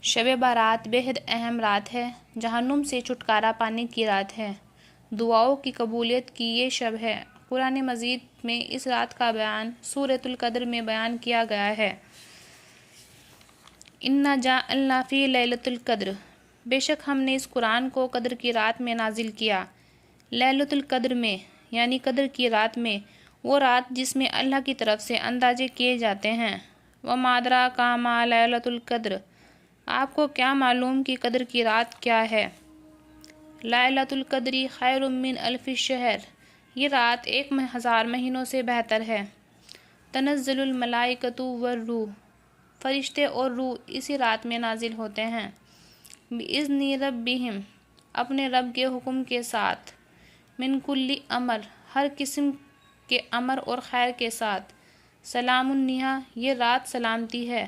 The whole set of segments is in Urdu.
شب بارات بےحد اہم رات ہے، جہنم سے چھٹکارا پانے کی رات ہے، دعاؤں کی قبولیت کی یہ شب ہے۔ قرآن مجید میں اس رات کا بیان سورۃ القدر میں بیان کیا گیا ہے۔ اِنَّا جَعَلْنَا فِی لیلۃ القدر، بے شک ہم نے اس قرآن کو قدر کی رات میں نازل کیا۔ لیلۃ القدر میں یعنی قدر کی رات میں، وہ رات جس میں اللہ کی طرف سے اندازے کیے جاتے ہیں۔ وَمَا أَدْرَاكَ مَا لَيْلَةُ الْقَدْرِ، آپ کو کیا معلوم کہ قدر کی رات کیا ہے؟ لیلۃ القدر خیر من الف شہر، یہ رات 1000 مہینوں سے بہتر ہے۔ تنزل الملائکۃ والروح، فرشتے اور روح اسی رات میں نازل ہوتے ہیں۔ بِإِذْنِ رَبِّهِمْ، اپنے رب کے حکم کے ساتھ۔ من کل امر، ہر قسم کے امر اور خیر کے ساتھ۔ سلام النہا، یہ رات سلامتی ہے۔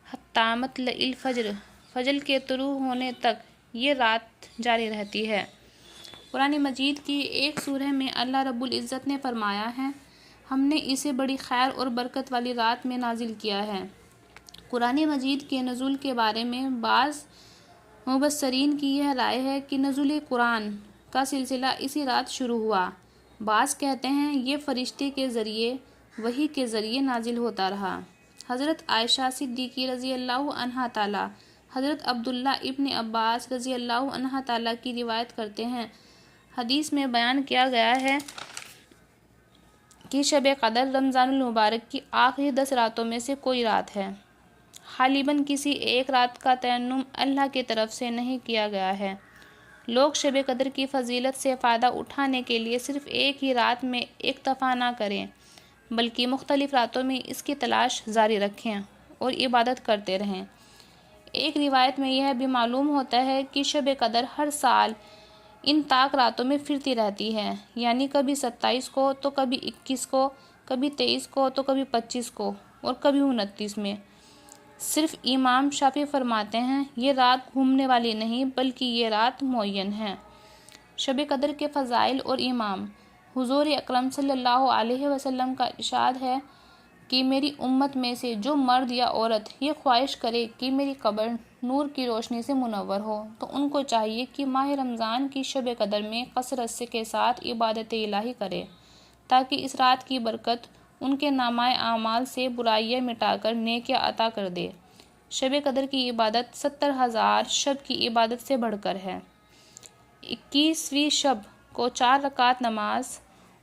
حتی مطلع الفجر، فجر کے طلوع ہونے تک یہ رات جاری رہتی ہے۔ قرآن مجید کی ایک سورہ میں اللہ رب العزت نے فرمایا ہے، ہم نے اسے بڑی خیر اور برکت والی رات میں نازل کیا ہے۔ قرآن مجید کے نزول کے بارے میں بعض مبصرین کی یہ رائے ہے کہ نزول قرآن کا سلسلہ اسی رات شروع ہوا۔ بعض کہتے ہیں یہ فرشتے کے ذریعے وحی کے ذریعے نازل ہوتا رہا۔ حضرت عائشہ صدیقہ رضی اللہ عنہا تعالی، حضرت عبداللہ ابن عباس رضی اللہ عنہ تعالی کی روایت کرتے ہیں، حدیث میں بیان کیا گیا ہے کہ شب قدر رمضان المبارک کی آخری 10 راتوں میں سے کوئی رات ہے۔ غالباً کسی ایک رات کا تعین اللہ کی طرف سے نہیں کیا گیا ہے۔ لوگ شب قدر کی فضیلت سے فائدہ اٹھانے کے لیے صرف ایک ہی رات میں اکتفا نہ کریں، بلکہ مختلف راتوں میں اس کی تلاش جاری رکھیں اور عبادت کرتے رہیں۔ ایک روایت میں یہ بھی معلوم ہوتا ہے کہ شب قدر ہر سال ان طاق راتوں میں پھرتی رہتی ہے، یعنی کبھی 27 کو تو کبھی 21 کو، کبھی 23 کو تو کبھی 25 کو اور کبھی 29 میں۔ صرف امام شافعی فرماتے ہیں یہ رات گھومنے والی نہیں بلکہ یہ رات معین ہے۔ شب قدر کے فضائل اور امام، حضور اکرم صلی اللہ علیہ وسلم کا ارشاد ہے کہ میری امت میں سے جو مرد یا عورت یہ خواہش کرے کہ میری قبر نور کی روشنی سے منور ہو، تو ان کو چاہیے کہ ماہ رمضان کی شب قدر میں کثرت کے ساتھ عبادت الہی کرے، تاکہ اس رات کی برکت ان کے نامہ اعمال سے برائیاں مٹا کر نیکیاں عطا کر دے۔ شب قدر کی عبادت 70,000 شب کی عبادت سے بڑھ کر ہے۔ 21ویں شب کو 4 رکعت نماز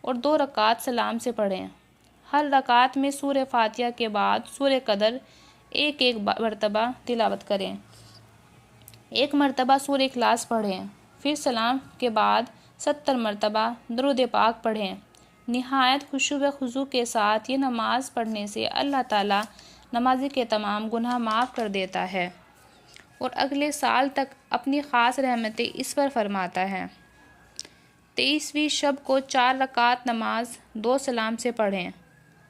اور 2 رکعت سلام سے پڑھیں۔ ہر رکعت میں سورہ فاتحہ کے بعد سورہ قدر ایک مرتبہ تلاوت کریں۔ 1 مرتبہ سورہ اخلاص پڑھیں، پھر سلام کے بعد 70 مرتبہ درود پاک پڑھیں۔ نہایت خشوع و خضوع کے ساتھ یہ نماز پڑھنے سے اللہ تعالیٰ نمازی کے تمام گناہ معاف کر دیتا ہے اور اگلے سال تک اپنی خاص رحمتیں اس پر فرماتا ہے۔ 23ویں شب کو 4 رکعت نماز 2 سلام سے پڑھیں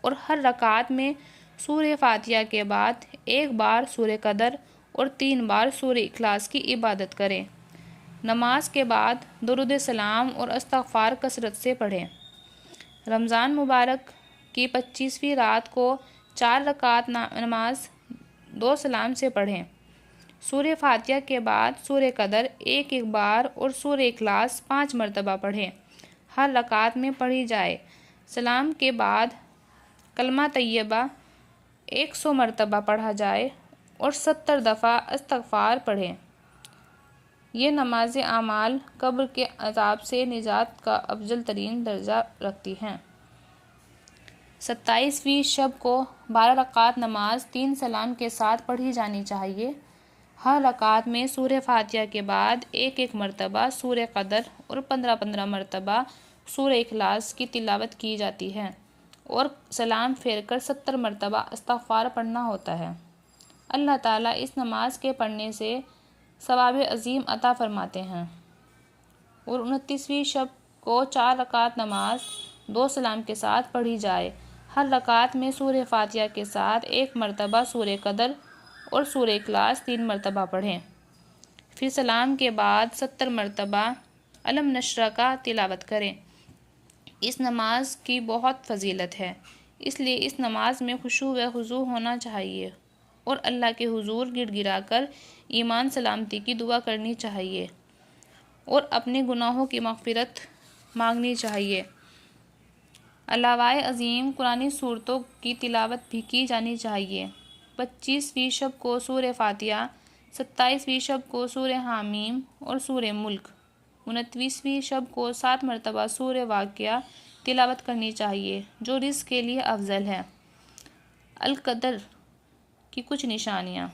اور ہر رکعت میں سورہ فاتحہ کے بعد 1 بار سورہ قدر اور 3 بار سورہ اخلاص کی عبادت کریں۔ نماز کے بعد درود سلام اور استغفار کثرت سے پڑھیں۔ رمضان مبارک کی 25ویں رات کو 4 رکعت نماز 2 سلام سے پڑھیں۔ سورہ فاتحہ کے بعد سورہ قدر 1 بار اور سورہ اخلاص 5 مرتبہ پڑھیں۔ ہر رکعت میں پڑھی جائے۔ سلام کے بعد کلمہ طیبہ 100 مرتبہ پڑھا جائے اور 70 دفعہ استغفار پڑھیں۔ یہ نماز اعمال قبر کے عذاب سے نجات کا افضل ترین درجہ رکھتی ہیں۔ 27ویں شب کو 12 رکعت نماز 3 سلام کے ساتھ پڑھی جانی چاہیے۔ ہر رکعت میں سورہ فاتحہ کے بعد 1 مرتبہ سورہ قدر اور 15 مرتبہ سورہ اخلاص کی تلاوت کی جاتی ہے اور سلام پھیر کر 70 مرتبہ استغفار پڑھنا ہوتا ہے۔ اللہ تعالیٰ اس نماز کے پڑھنے سے ثواب عظیم عطا فرماتے ہیں۔ اور 29ویں شب کو 4 رکعت نماز 2 سلام کے ساتھ پڑھی جائے۔ ہر رکعت میں سورہ فاتحہ کے ساتھ 1 مرتبہ سورہ قدر اور سورہ اخلاص 3 مرتبہ پڑھیں۔ پھر سلام کے بعد 70 مرتبہ الم نشرح کا تلاوت کریں۔ اس نماز کی بہت فضیلت ہے، اس لیے اس نماز میں خشوع و خضوع ہونا چاہیے اور اللہ کے حضور گڑ گڑا کر ایمان سلامتی کی دعا کرنی چاہیے اور اپنے گناہوں کی مغفرت مانگنی چاہیے۔ علاوہ عظیم قرآنی صورتوں کی تلاوت بھی کی جانی چاہیے۔ 25ویں شب کو سورہ فاتحہ، 27ویں شب کو سورہ حامیم اور سورہ ملک، 29ویں شب کو 7 مرتبہ سورہ واقعہ تلاوت کرنی چاہیے، جو رزق کے لیے افضل ہے۔ القدر کی کچھ نشانیاں۔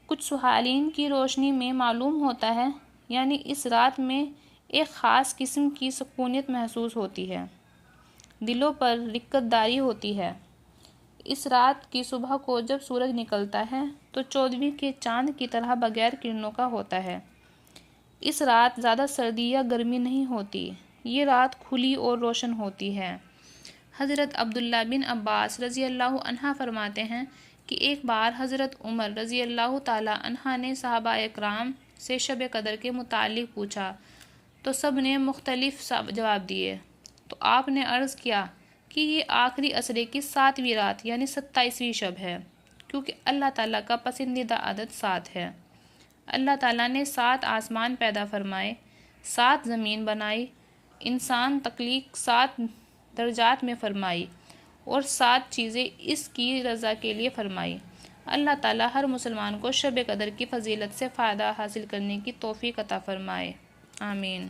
کچھ صحالین کی روشنی میں معلوم ہوتا ہے، یعنی اس رات میں ایک خاص قسم کی سکونیت محسوس ہوتی ہے، دلوں پر رقت داری ہوتی ہے۔ اس رات کی صبح کو جب سورج نکلتا ہے تو 14ویں کے چاند کی طرح بغیر کرنوں کا ہوتا ہے۔ اس رات زیادہ سردی یا گرمی نہیں ہوتی، یہ رات کھلی اور روشن ہوتی ہے۔ حضرت عبداللہ بن عباس رضی اللہ عنہ فرماتے ہیں کہ ایک بار حضرت عمر رضی اللہ تعالی عنہ نے صحابہ اکرام سے شب قدر کے متعلق پوچھا تو سب نے مختلف جواب دیے، تو آپ نے عرض کیا کہ یہ آخری عشرے کی 7ویں رات یعنی 27ویں شب ہے، کیونکہ اللہ تعالیٰ کا پسندیدہ عدد 7 ہے۔ اللہ تعالیٰ نے 7 آسمان پیدا فرمائے، 7 زمین بنائی، انسان تخلیق 7 درجات میں فرمائی اور 7 چیزیں اس کی رضا کے لیے فرمائی۔ اللہ تعالیٰ ہر مسلمان کو شب قدر کی فضیلت سے فائدہ حاصل کرنے کی توفیق عطا فرمائے، آمین۔